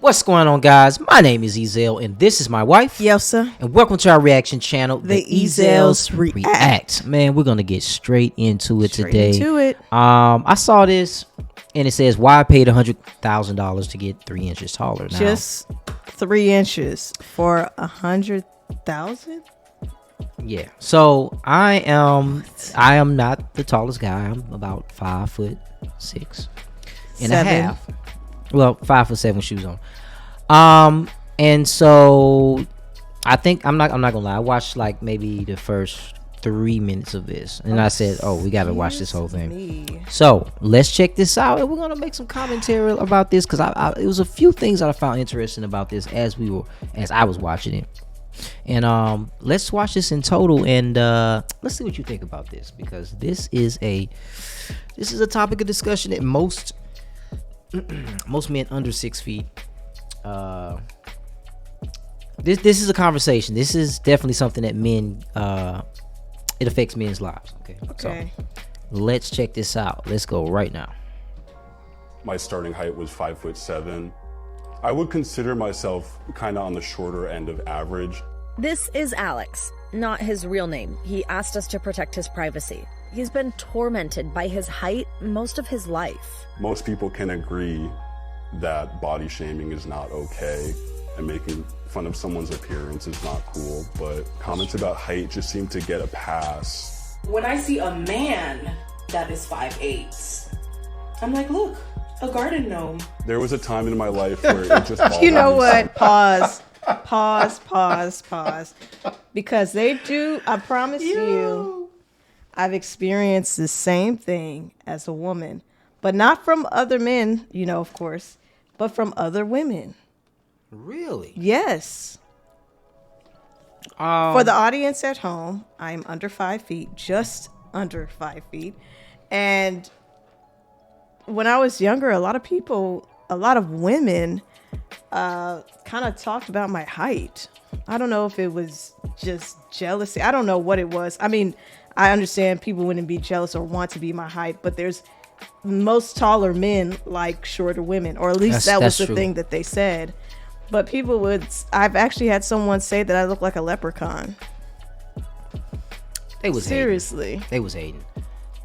What's going on, guys? My name is Ezel, and this is my wife. Yelsa. And welcome to our reaction channel, The Ezels React. Man, we're gonna get straight into it today. I saw this, and it says, "Why I paid $100,000 to get 3 inches taller?" Now, just 3 inches for 100,000. Yeah. So I am not the tallest guy. I'm about 5'6" and a half. Well, 5'7" with shoes on. And so I think I'm not gonna lie. I watched like maybe the first 3 minutes of this, and I said, "Oh, we gotta watch this whole thing." So let's check this out, and we're gonna make some commentary about this because it was a few things that I found interesting about this as I was watching it. And let's watch this in total, and let's see what you think about this, because this is a topic of discussion that most men under 6 feet. This is a conversation. This is definitely something that men. It affects men's lives. Okay. So let's check this out. Let's go right now. My starting height was 5'7". I would consider myself kind of on the shorter end of average. This is Alex, not his real name. He asked us to protect his privacy. He's been tormented by his height most of his life. Most people can agree that body shaming is not okay, and making fun of someone's appearance is not cool, but comments about height just seem to get a pass. When I see a man that is 5'8", I'm like, look, a garden gnome. There was a time in my life where it just You know what? Pause. Because they do, I promise you, I've experienced the same thing as a woman, but not from other men, of course, but from other women. Really? Yes. For the audience at home, I'm under 5 feet, just under 5 feet. And when I was younger, a lot of women kind of talked about my height. I don't know if it was just jealousy. I don't know what it was. I mean, I understand people wouldn't be jealous or want to be my height, but most taller men like shorter women, or at least that was the thing that they said. But I've actually had someone say that I look like a leprechaun. They was seriously hating. They was hating.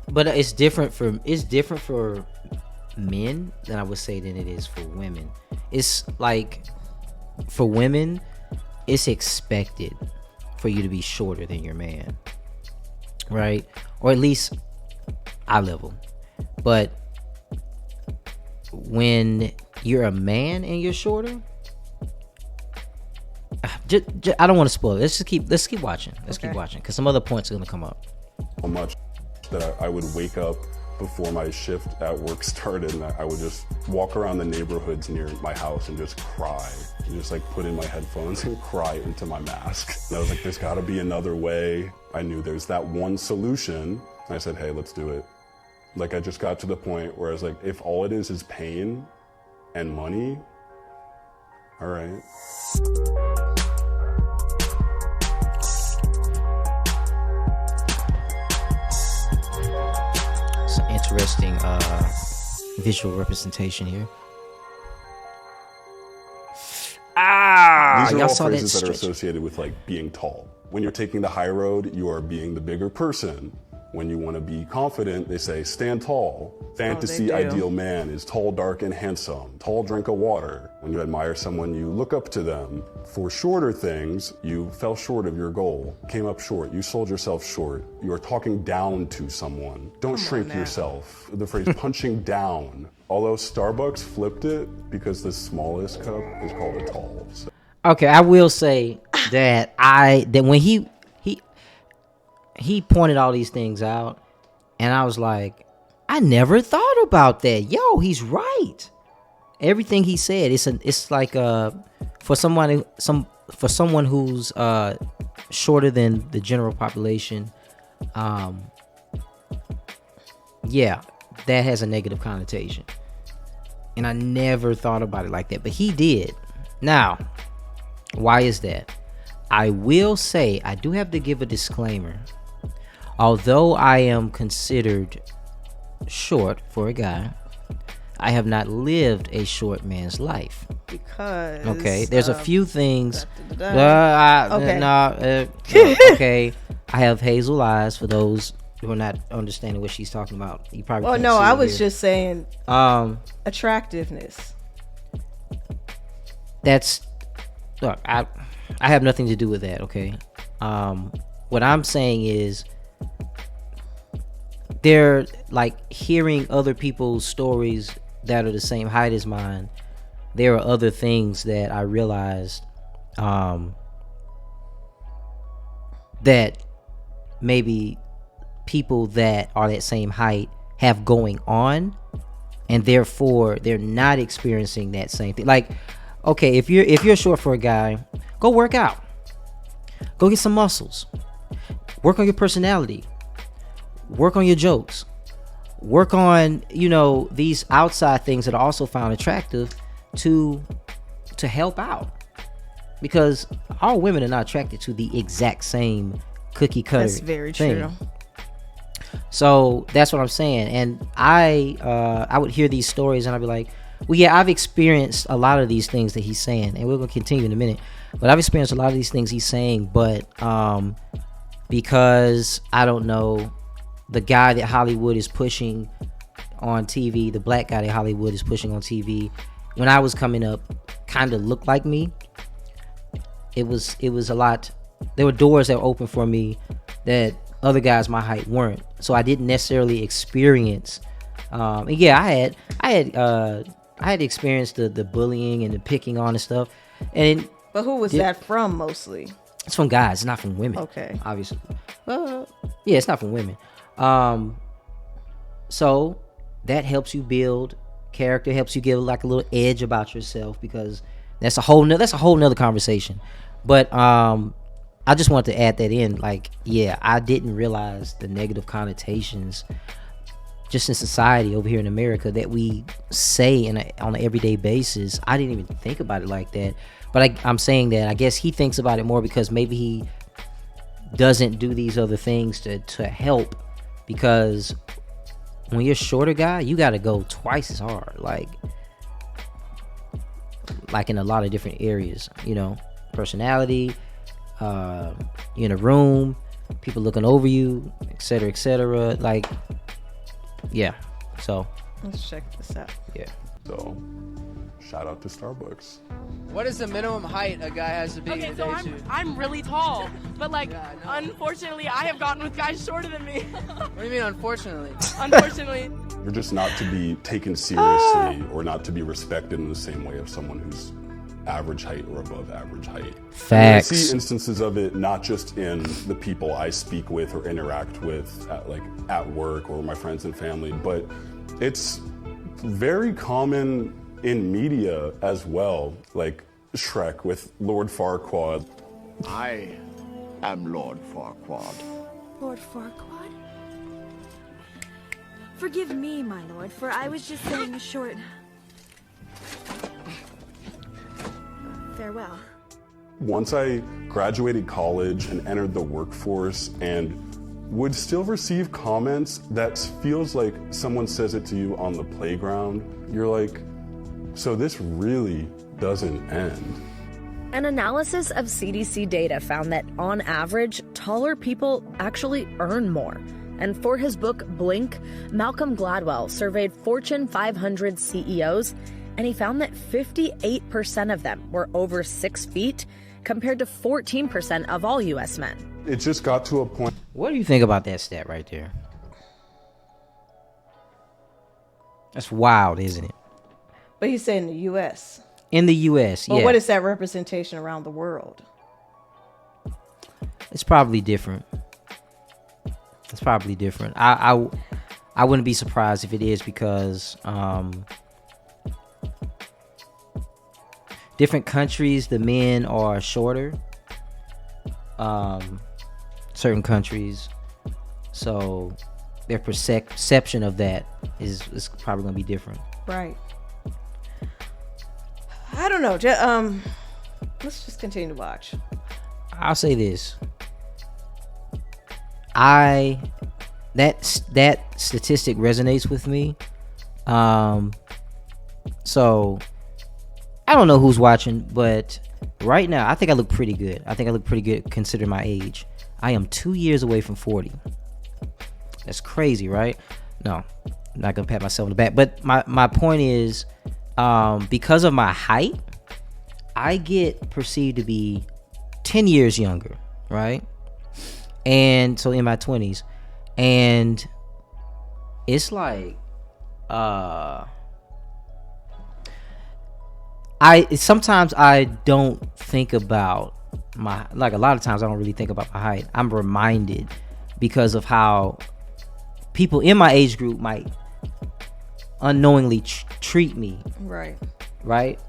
But it's different for men than I would say than it is for women. It's like, for women, it's expected for you to be shorter than your man, right? Or at least eye level. But when you're a man and you're shorter, I don't want to spoil it. Let's keep watching. Keep watching, because some other points are gonna come up. So much that I would wake up before my shift at work started, and I would just walk around the neighborhoods near my house and just cry, and just like put in my headphones and cry into my mask. And I was like, there's got to be another way. I knew there's that one solution. And I said, hey, let's do it. Like, I just got to the point where I was like, if all it is pain and money, all right. Some interesting visual representation here. These are all saw phrases that are associated with like being tall. When you're taking the high road, you are being the bigger person. When you want to be confident, they say, stand tall. Fantasy ideal man is tall, dark, and handsome. Tall drink of water. When you admire someone, you look up to them. For shorter things, you fell short of your goal. Came up short. You sold yourself short. You are talking down to someone. Don't shrink yourself. The phrase punching down. Although Starbucks flipped it because the smallest cup is called a tall. So. Okay, I will say that when he pointed all these things out, and I was like, I never thought about that. Yo, he's right. Everything he said, it's like for someone who's shorter than the general population, yeah, that has a negative connotation. And I never thought about it like that, but he did. Now, why is that? I will say, I do have to give a disclaimer. Although I am considered short for a guy, I have not lived a short man's life. Because Okay, there's a few things. Okay. Okay, I have hazel eyes. For those who are not understanding what she's talking about, you probably. Well, can't no, see I it was here. just saying attractiveness. That's look. I have nothing to do with that. Okay. What I'm saying is, they're like hearing other people's stories that are the same height as mine. There are other things that I realized that maybe people that are that same height have going on, and therefore they're not experiencing that same thing. Like, okay, if you're short for a guy, go work out, go get some muscles, work on your personality, work on your jokes, work on these outside things that are also found attractive to help out, because all women are not attracted to the exact same cookie cutter. That's very thing. true. So that's what I'm saying. And I would hear these stories and I'd be like, well, yeah, I've experienced a lot of these things that he's saying, and we're going to continue in a minute, but I've experienced a lot of these things he's saying, but because I don't know, the guy that Hollywood is pushing on TV, the black guy that Hollywood is pushing on TV, when I was coming up, kind of looked like me. It was a lot. There were doors that were open for me that other guys my height weren't. So I didn't necessarily experience. And yeah, I had experienced the bullying and the picking on and stuff. And But who was that from mostly? it's from guys, it's not from women. Okay. Obviously. Yeah, it's not from women. So that helps you build character, helps you give like a little edge about yourself, because that's a whole nother conversation. But I just wanted to add that in. Like, yeah, I didn't realize the negative connotations just in society over here in America that we say on an everyday basis. I didn't even think about it like that. But I'm saying that I guess he thinks about it more because maybe he doesn't do these other things to help, because when you're a shorter guy, you got to go twice as hard, like in a lot of different areas, personality, you're in a room, people looking over you, etc., like, yeah. So Let's check this out. yeah. So, shout out to Starbucks. What is the minimum height a guy has to be? Okay, so I'm really tall, but like, unfortunately, I have gotten with guys shorter than me. What do you mean, unfortunately? Unfortunately. You're just not to be taken seriously or not to be respected in the same way of someone who's average height or above average height. Facts. I see instances of it not just in the people I speak with or interact with at work or my friends and family, but it's very common in media as well, like Shrek with Lord Farquaad. I am Lord Farquaad. Lord Farquaad? Forgive me, my lord, for I was just saying a short... farewell. Once I graduated college and entered the workforce and would still receive comments that feels like someone says it to you on the playground, you're like, so this really doesn't end. An analysis of CDC data found that, on average, taller people actually earn more. And for his book, Blink, Malcolm Gladwell surveyed Fortune 500 CEOs, and he found that 58% of them were over 6 feet, compared to 14% of all U.S. men. It just got to a point. What do you think about that stat right there? That's wild, isn't it? But he's saying the U.S. In the U.S., Well, yeah. what is that representation around the world? It's probably different. It's probably different. I wouldn't be surprised if it is, because different countries, the men are shorter. Certain countries, so their perception of that is probably going to be different. Right. I don't know. Let's just continue to watch. I'll say this. That statistic resonates with me. So I don't know who's watching, but right now I think I look pretty good. I think I look pretty good considering my age. I am 2 years away from 40. That's crazy, right? No, I'm not gonna pat myself on the back. But my point is, because of my height, I get perceived to be 10 years younger, right? And so in my 20s, and it's like, sometimes I don't think about a lot of times I don't really think about my height. I'm reminded because of how people in my age group might unknowingly treat me. Right.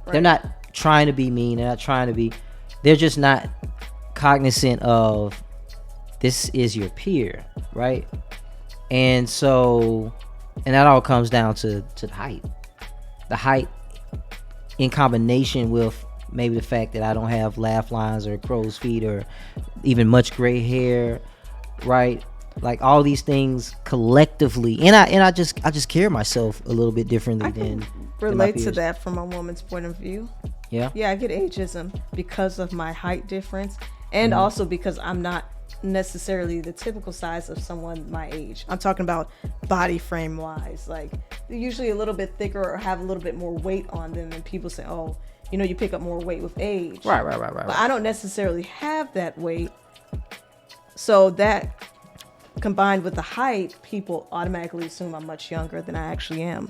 They're not trying to be mean. They're just not cognizant of this is your peer, right? And that all comes down to the height. The height in combination with maybe the fact that I don't have laugh lines or crow's feet or even much gray hair, right? Like all these things collectively, and I just carry myself a little bit differently than relate to that from a woman's point of view. Yeah, I get ageism because of my height difference, and also because I'm not necessarily the typical size of someone my age. I'm talking about body frame wise. Like they're usually a little bit thicker or have a little bit more weight on them, and people say, oh, you pick up more weight with age. Right. But I don't necessarily have that weight. So that combined with the height, people automatically assume I'm much younger than I actually am.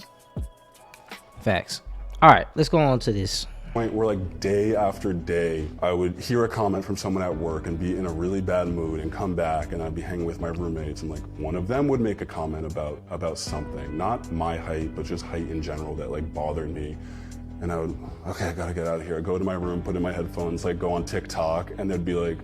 Facts. All right, let's go on to this point where like day after day I would hear a comment from someone at work and be in a really bad mood and come back and I'd be hanging with my roommates and like one of them would make a comment about something, not my height but just height in general, that like bothered me. And I would, I gotta get out of here. I'd go to my room, put in my headphones, like go on TikTok, and they'd be like,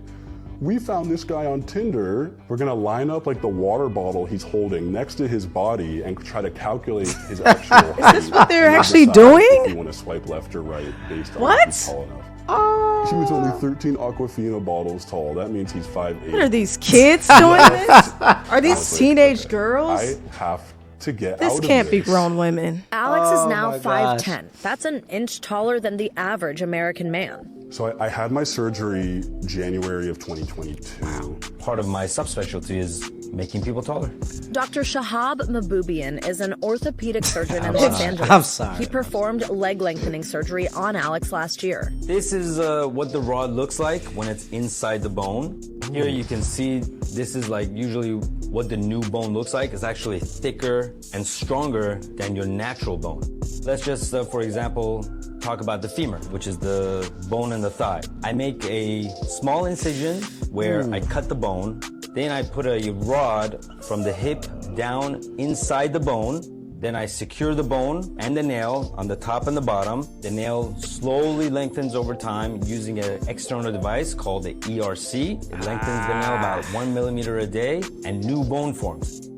we found this guy on Tinder. We're gonna line up like the water bottle he's holding next to his body and try to calculate his actual height. Is this what they're actually doing? If you want to swipe left or right based on if he's tall enough. Oh. He was only 13 Aquafina bottles tall. That means he's 5'8". What are these kids doing this? Are these teenage girls? I have to get this out of can't be this. grown women. Alex is now 5'10". That's an inch taller than the average American man. So I had my surgery January of 2022. Wow. Part of my subspecialty is making people taller. Dr. Shahab Mahboubian is an orthopedic surgeon in Los Angeles. I'm sorry. He performed leg lengthening surgery on Alex last year. This is what the rod looks like when it's inside the bone. Here you can see this is like usually what the new bone looks like. It's actually thicker and stronger than your natural bone. Let's just, for example, talk about the femur, which is the bone in the thigh. I make a small incision where I cut the bone. Then I put a rod from the hip down inside the bone. Then I secure the bone and the nail on the top and the bottom. The nail slowly lengthens over time using an external device called the ERC. It lengthens the nail about 1 millimeter a day and new bone forms.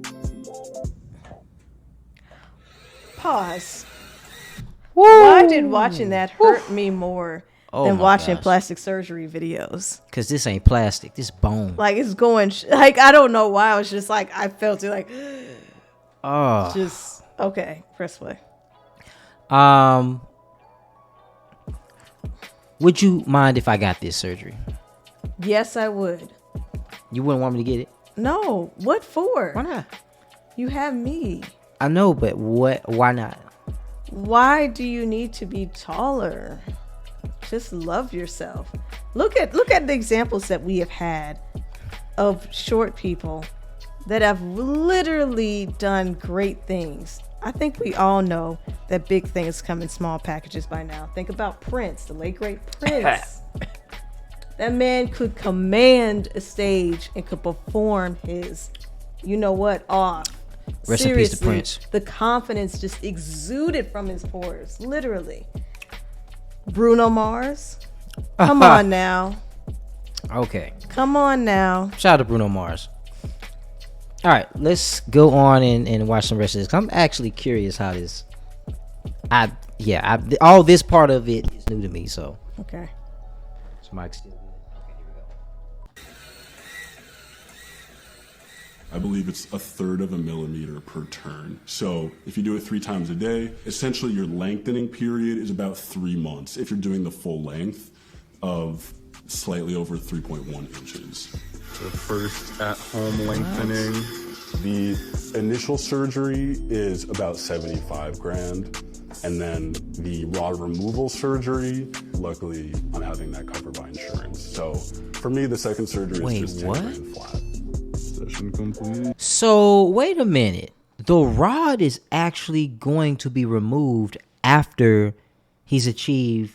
Pause. Woo. Why did watching that hurt me more than watching plastic surgery videos? Because this ain't plastic. This bone. Like it's going, like I don't know why. I was just like, I felt it like, just, okay, press play. Would you mind if I got this surgery? Yes, I would. You wouldn't want me to get it? No. What for? Why not? You have me. I know, but why not? Why do you need to be taller? Just love yourself. Look at the examples that we have had of short people that have literally done great things. I think we all know that big things come in small packages by now. Think about Prince, the late great Prince. That man could command a stage and could perform his, off. Rest in peace to Prince. The confidence just exuded from his pores, literally. Bruno Mars, come on now. Okay. Come on now. Shout out to Bruno Mars. All right, let's go on and watch some rest of this. I'm actually curious how this. All this part of it is new to me. So. Okay. So Mike's still good. Okay, here we go. I believe it's 1/3 of a millimeter per turn. So if you do it 3 times a day, essentially your lengthening period is about 3 months if you're doing the full length of slightly over 3.1 inches. So first at-home lengthening. The initial surgery is about 75 grand. And then the rod removal surgery, luckily I'm having that covered by insurance. So for me, the second surgery is just 10 grand flat. Session complete. So wait a minute. The rod is actually going to be removed after he's achieved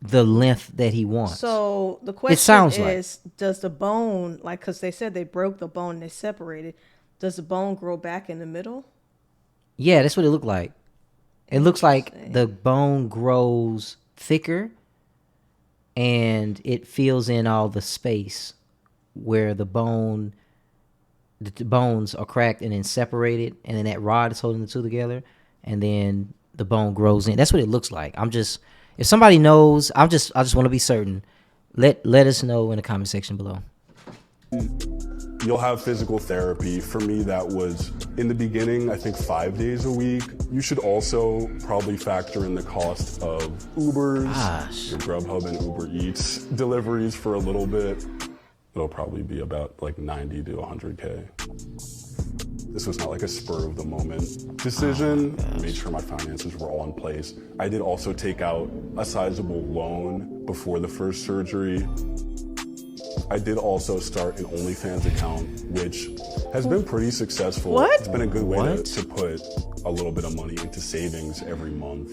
the length that he wants. So the question is, does the bone, like, because they said they broke the bone and they separated, does the bone grow back in the middle? Yeah, that's what it looked like. It looks like the bone grows thicker and it fills in all the space where the bones are cracked and then separated, and then that rod is holding the two together, and then the bone grows in. That's what it looks like. If somebody knows, I just want to be certain. Let us know in the comment section below. You'll have physical therapy. For me, that was, in the beginning, I think 5 days a week. You should also probably factor in the cost of Ubers, your Grubhub and Uber Eats deliveries for a little bit. It'll probably be about like 90 to 100K. This was not like a spur of the moment decision. I made sure my finances were all in place. I did also take out a sizable loan before the first surgery. I did also start an OnlyFans account, which has been pretty successful. What? It's been a good way to put a little bit of money into savings every month.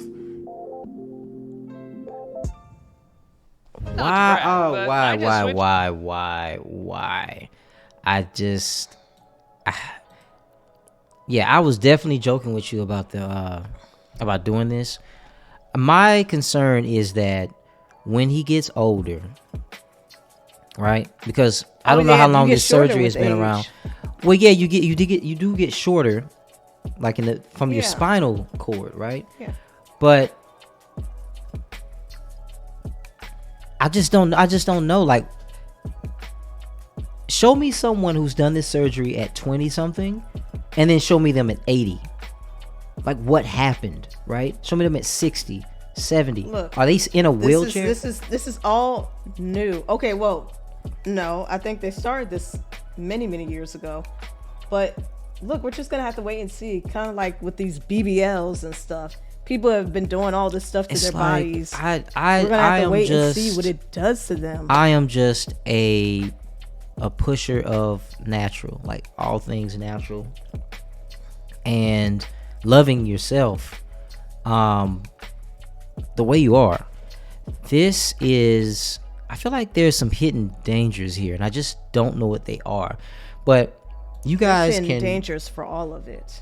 Why? Oh, why? I was definitely joking with you about about doing this. My concern is that when he gets older, right? Because I don't know how long this surgery has been around. Well, yeah, you do get shorter, like from your spinal cord, right? Yeah. But I just don't know. Like, show me someone who's done this surgery at 20 something, and then show me them at 80. Like, what happened, right? Show me them at 60, 70. Look, are they in a wheelchair? This is all new. Okay, well, no, I think they started this many years ago. But look, we're just gonna have to wait and see. Kind of like with these BBLs and stuff. People have been doing all this stuff to their bodies. We're gonna have to wait and see what it does to them. I am just a pusher of natural, like all things natural, and loving yourself the way you are. This is, I feel like there's some hidden dangers here, and I just don't know what they are. But you guys can dangers for all of it.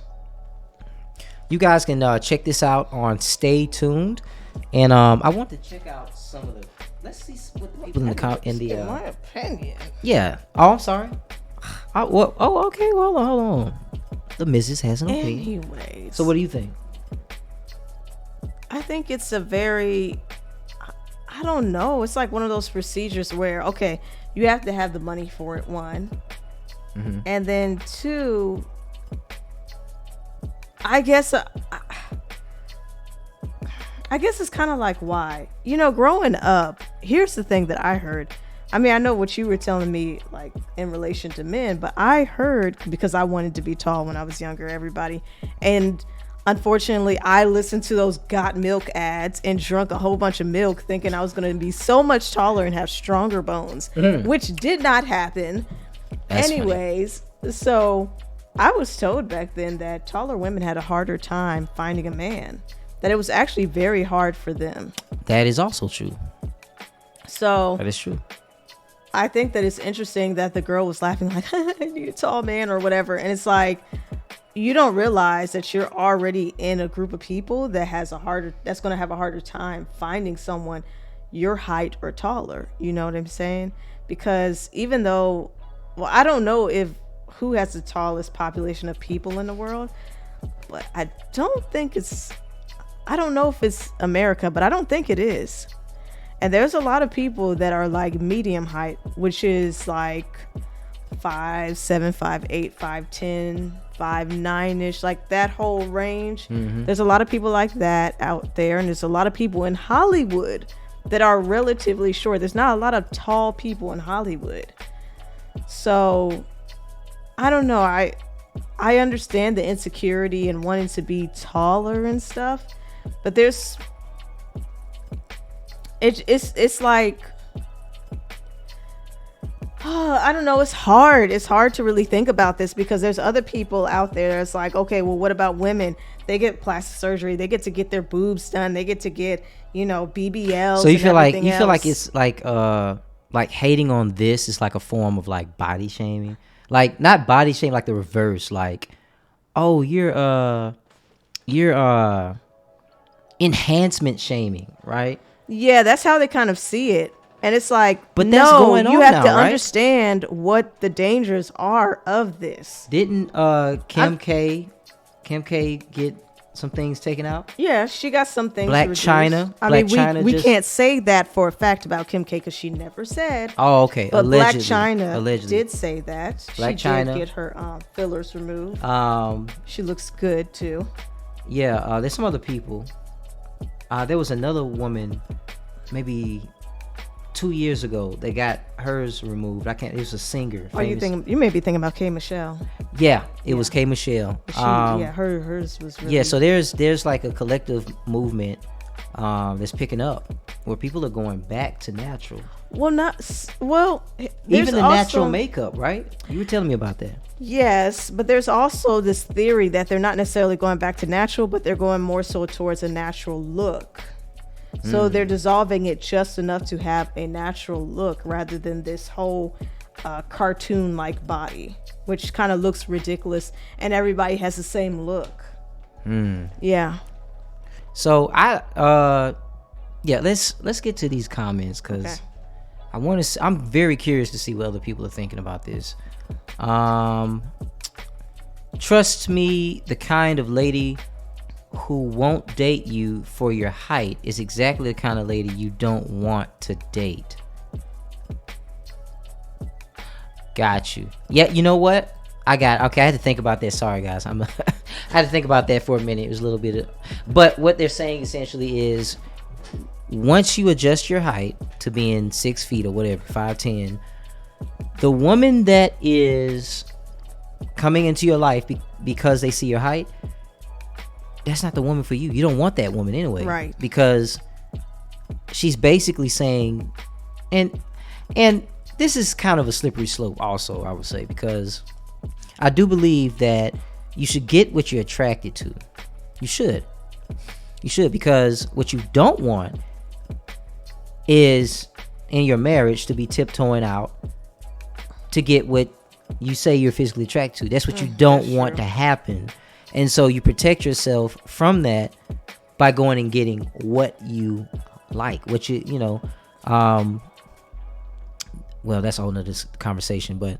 You guys can check this out on Stay Tuned, and I want to check out some of the. Let's see what the people in the my opinion. Yeah. Oh, I'm sorry. Okay. Well, hold on. The missus has an opinion. Anyways. So what do you think? I think it's a very, I don't know. It's like one of those procedures where, okay, you have to have the money for it, one. Mm-hmm. And then two, I guess it's kind of like, why? You know, growing up, here's the thing that I heard. I mean, I know what you were telling me, like, in relation to men, but I heard, because I wanted to be tall when I was younger, everybody. And unfortunately, I listened to those Got Milk ads and drunk a whole bunch of milk thinking I was going to be so much taller and have stronger bones, which did not happen. That's anyways, funny. So I was told back then that taller women had a harder time finding a man, that it was actually very hard for them. That is also true. So that is true. I think that it's interesting that the girl was laughing like, I need a tall man or whatever. And it's like, you don't realize that you're already in a group of people that that's going to have a harder time finding someone your height or taller. You know what I'm saying? Because even though, well, I don't know who has the tallest population of people in the world, but I don't know if it's America, but I don't think it is. And there's a lot of people that are like medium height, which is like 5'7", 5'8", 5'10", 5'9" like that whole range. Mm-hmm. There's a lot of people like that out there, and there's a lot of people in Hollywood that are relatively short. There's not a lot of tall people in Hollywood. So I don't know. I understand the insecurity and wanting to be taller and stuff, but it's like, I don't know. It's hard. It's hard to really think about this because there's other people out there that's like, okay, well, what about women? They get plastic surgery. They get to get their boobs done. They get to get, BBLs. So you feel like it's like hating on this is like a form of like body shaming, like not body shaming, like the reverse, like, oh, you're enhancement shaming, right? Yeah, that's how they kind of see it. And it's like, but that's going on you have now, to right? understand what the dangers are of this. Didn't Kim K get some things taken out? Yeah, she got some things. Black China. We can't say that for a fact about Kim K because she never said. Oh, okay. But allegedly, Black China allegedly did say that. Black she China did get her fillers removed. She looks good too. Yeah, there's some other people. There was another woman, maybe 2 years ago, they got hers removed. It was a singer. You may be thinking about K. Michelle. Yeah, it was K. Michelle. Hers was really... Yeah, so there's like a collective movement that's picking up where people are going back to natural. Even the natural makeup, right? You were telling me about that. Yes, but there's also this theory that they're not necessarily going back to natural, but they're going more so towards a natural look. So they're dissolving it just enough to have a natural look rather than this whole cartoon-like body, which kind of looks ridiculous, and everybody has the same look. Yeah. So let's get to these comments because I'm very curious to see what other people are thinking about this. Trust me, the kind of lady who won't date you for your height is exactly the kind of lady you don't want to date. Got you. Yeah, you know what? I had to think about that. Sorry, guys. I had to think about that for a minute. It was a little bit but what they're saying essentially is once you adjust your height to being 6 feet or whatever, 5'10", the woman that is coming into your life because they see your height, that's not the woman for you. You don't want that woman anyway. Right. Because she's basically saying, and this is kind of a slippery slope also, I would say, because I do believe that you should get what you're attracted to. You should, because what you don't want is in your marriage to be tiptoeing out to get what you say you're physically attracted to. That's what you don't want to happen. And so you protect yourself from that by going and getting what you like, what well, that's a whole nother conversation, but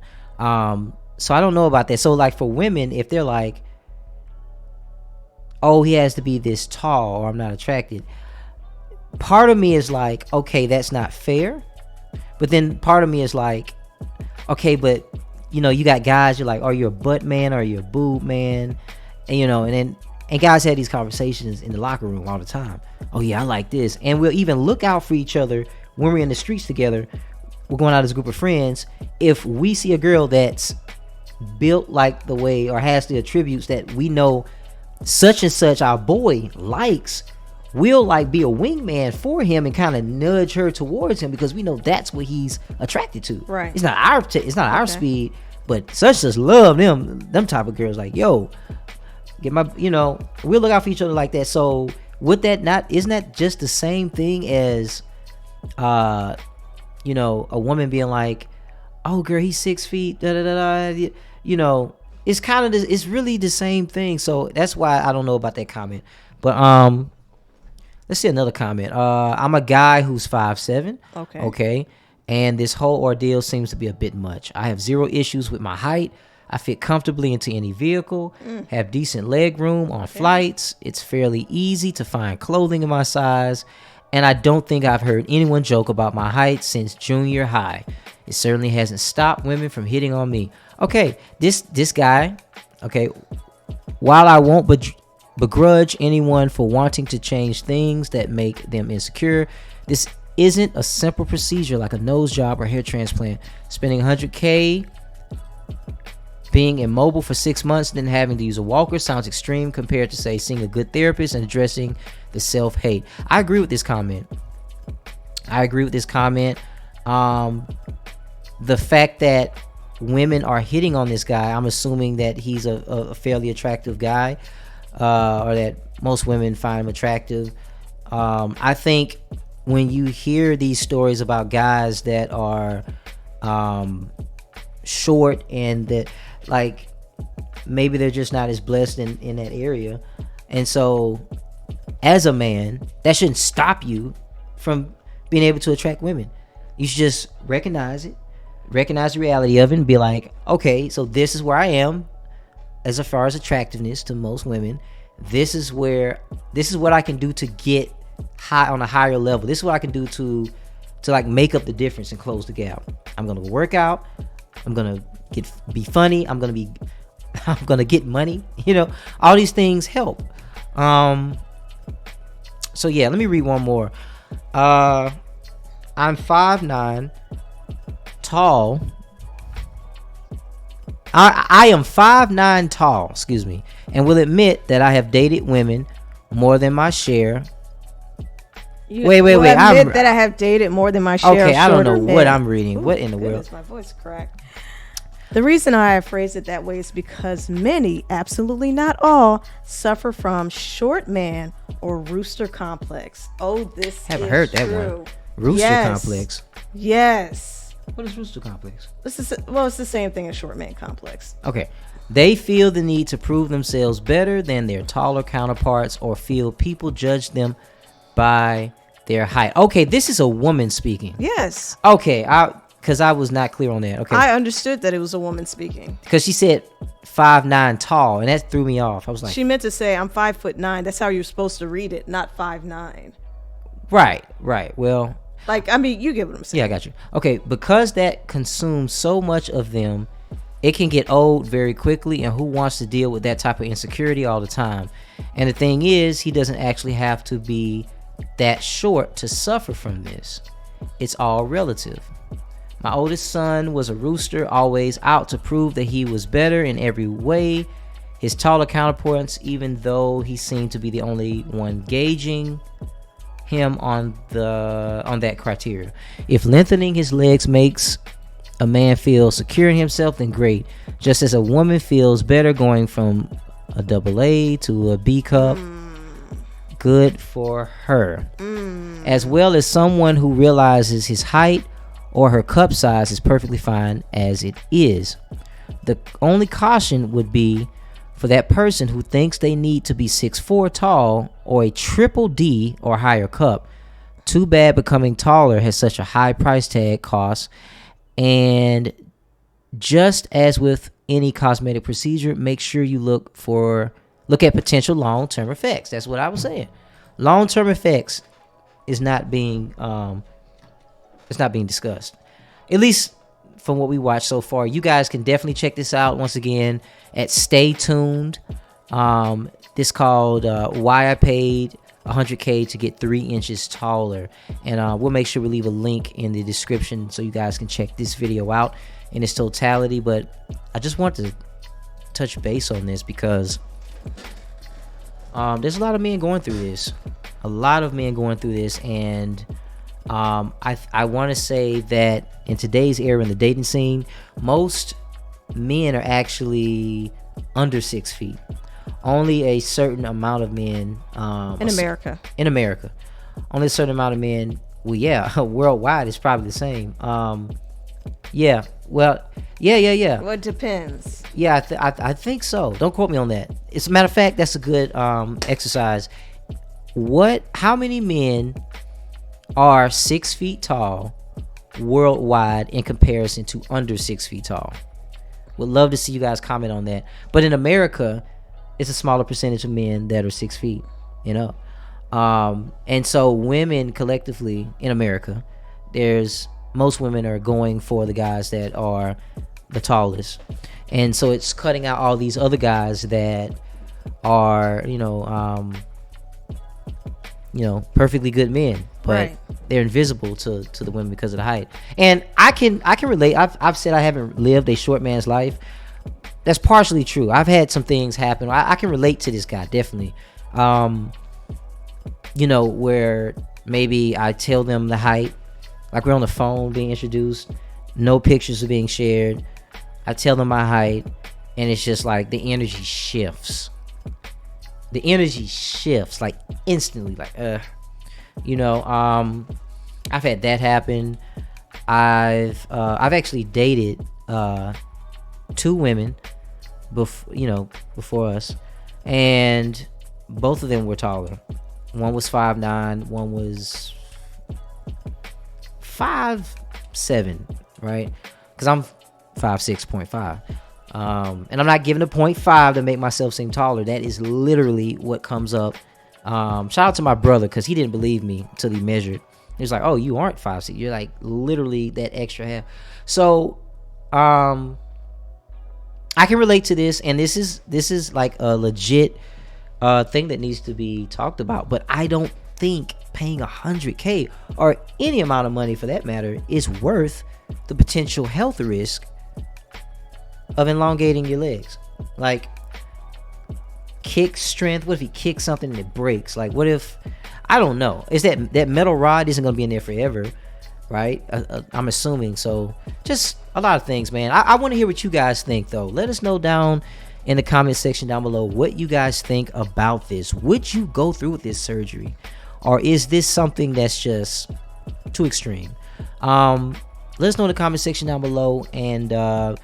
so I don't know about that. So like for women, if they're like, oh, he has to be this tall or I'm not attracted, part of me is like, okay, that's not fair. But then part of me is like, okay, but you got guys, you're like, are you a butt man or are you a boob man? And guys had these conversations in the locker room all the time. Oh yeah, I like this. And we'll even look out for each other when we're in the streets together. We're going out as a group of friends. If we see a girl that's built like the way or has the attributes that we know such and such our boy likes, we'll like be a wingman for him and kind of nudge her towards him because we know that's what he's attracted to. Right. It's not our speed, but such as love them type of girls. Like, yo, get my, we'll look out for each other like that. So isn't that just the same thing as a woman being like, oh girl, he's 6 feet, da da da da. It's kind of it's really the same thing. So that's why I don't know about that comment. But let's see another comment. I'm a guy who's 5'7". Okay. And this whole ordeal seems to be a bit much. I have zero issues with my height. I fit comfortably into any vehicle, have decent leg room on flights. It's fairly easy to find clothing in my size. And I don't think I've heard anyone joke about my height since junior high. It certainly hasn't stopped women from hitting on me. Okay, this guy, okay, while I won't begrudge anyone for wanting to change things that make them insecure, this isn't a simple procedure like a nose job or hair transplant. Spending $100K being immobile for 6 months, then having to use a walker sounds extreme compared to, say, seeing a good therapist and addressing the self-hate. I agree with this comment. The fact that women are hitting on this guy, I'm assuming that he's a fairly attractive guy, or that most women find him attractive. I think when you hear these stories about guys that are short and that, like, maybe they're just not as blessed in that area, and so as a man, that shouldn't stop you from being able to attract women. You should just recognize the reality of it, and be like, okay, so this is where I am as far as attractiveness to most women. This is what I can do to get high on a higher level. This is what I can do to like make up the difference and close the gap. I'm gonna work out. I'm gonna be funny. I'm gonna get money. All these things help. So yeah, let me read one more. I'm 5'9", tall. I am 5'9" tall, excuse me, and will admit that I have dated women more than my share. Wait. Admit that I have dated more than my share. Okay, I don't know men. what I'm reading. What in the world? My voice cracked. The reason I phrased it that way is because many, absolutely not all, suffer from short man or rooster complex. Oh, this Haven't is heard that true. one. Rooster complex. Yes. What is rooster complex? It's the same thing as short man complex. Okay. They feel the need to prove themselves better than their taller counterparts, or feel people judge them by their height. Okay, this is a woman speaking. Yes. Okay, because I was not clear on that. Okay. I understood that it was a woman speaking. Because she said 5'9" tall, and that threw me off. I was like, she meant to say I'm 5'9". That's how you're supposed to read it, not 5'9". Right. Well, like, I mean, you get what I'm saying. Yeah, I got you. Okay, because that consumes so much of them, it can get old very quickly, and who wants to deal with that type of insecurity all the time? And the thing is, he doesn't actually have to be that short to suffer from this. It's all relative. My oldest son was a rooster, always out to prove that he was better in every way. His taller counterparts, even though he seemed to be the only one gauging him on that criteria. If lengthening his legs makes a man feel secure in himself, then great. Just as a woman feels better going from a AA to a B cup, good for her. As well as someone who realizes his height or her cup size is perfectly fine as it is. The only caution would be for that person who thinks they need to be 6'4" tall or a triple D or higher cup. Too bad becoming taller has such a high price tag cost. And just as with any cosmetic procedure, make sure you look at potential long-term effects. That's what I was saying. Long-term effects is not being discussed, at least from what we watched so far. You guys can definitely check this out once again at Stay Tuned. This called Why I Paid $100K to Get 3 Inches Taller, and we'll make sure we leave a link in the description so you guys can check this video out in its totality. But I just want to touch base on this because there's a lot of men going through this, and I want to say that in today's era in the dating scene, most men are actually under 6 feet. Only a certain amount of men in America, only a certain amount of men. Well, yeah, worldwide it's probably the same. Yeah. It depends. Yeah, I think so. Don't quote me on that. As a matter of fact, that's a good exercise. How many men are 6 feet tall worldwide in comparison to under 6 feet tall? Would love to see you guys comment on that. But in America, it's a smaller percentage of men that are 6 feet, and so women collectively in America, there's most women are going for the guys that are the tallest, and so it's cutting out all these other guys that are, perfectly good men, but they're invisible to the women because of the height. And I can relate. I've said I haven't lived a short man's life. That's partially true. I've had some things happen. I can relate to this guy, definitely. Where maybe I tell them the height, like we're on the phone being introduced, no pictures are being shared. I tell them my height, and it's just like the energy shifts. The energy shifts like instantly, like I've had that happen. I've actually dated 2 women before us, and both of them were taller. One was 5'9", one was 5'7", right? Because I'm 5'6.5". And I'm not giving a 0.5 to make myself seem taller. That is literally what comes up. Shout out to my brother, because he didn't believe me until he measured. He was like, oh, you aren't 5'6". You're like literally that extra half. So I can relate to this, and this is like a legit thing that needs to be talked about. But I don't think paying $100K or any amount of money for that matter is worth the potential health risk of elongating your legs. Like, kick strength. What if he kicks something and it breaks? Like, what if, I don't know, is that metal rod isn't gonna be in there forever, right? I'm assuming. So just a lot of things, man. I want to hear what you guys think, though. Let us know down in the comment section down below what you guys think about this. Would you go through with this surgery, or is this something that's just too extreme? Let us know in the comment section down below, and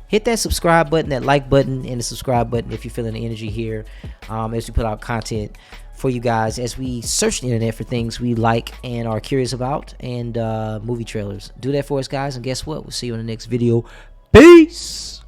hit that subscribe button, that like button, and the subscribe button if you're feeling the energy here, as we put out content for you guys, as we search the internet for things we like and are curious about, and movie trailers. Do that for us, guys, and guess what? We'll see you in the next video. Peace.